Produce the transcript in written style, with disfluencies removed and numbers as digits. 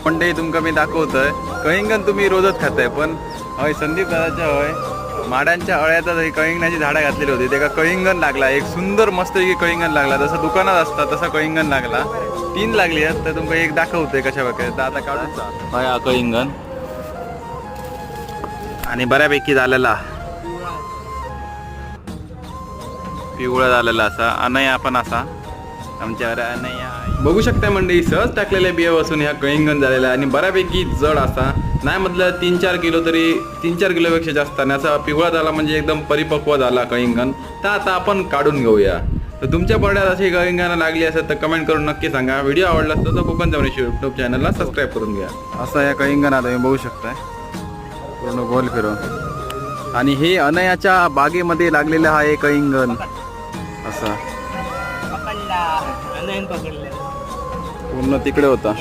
मंडळी तुमका मी दाखवतोय कळिंगण तुम्ही रोजच खाताय पण हय संदीप दादाच्या हय माडांच्या अळ्यातच कळिंगणाची झाडं घातलेली होती त्याका कळिंगण लागला एक सुंदर मस्त कळिंगण लागला जसं दुकानात असता तसा कळिंगण लागला 3 लागली आहेत तर तुमका एक दाखवतोय कशा प्रकारे तर आता काढून हय कळिंगण आणि बऱ्यापैकी झालेला पिवळा झालेला असा अनया पण असा आमच्यावर अनया बघू शकता मंडळी सहज टाकलेल्या बियापासून ह्या कळिंगण झालेला आणि बऱ्यापैकी जड असा नाही म्हटलं 3-4 किलो तरी 3-4 किलोपेक्षा जास्त आणि असा पिवळा झाला म्हणजे एकदम परिपक्व झाला कळिंगण तर आता आपण काढून घेऊया तर तुमच्या परड्यात अशी कळिंगण लागली असेल तर कमेंट करून नक्की सांगा व्हिडिओ आवडला असतो तर कोकण जमनीशी यूट्यूब चॅनलला सबस्क्राईब करून घ्या असं या कळिंगणात तुम्ही बघू शकताय पूर्ण गोल फिरवून आणि हे अनयाच्या बागेमध्ये लागलेलं आहे कळिंगण असं पूर्ण तिकडे होता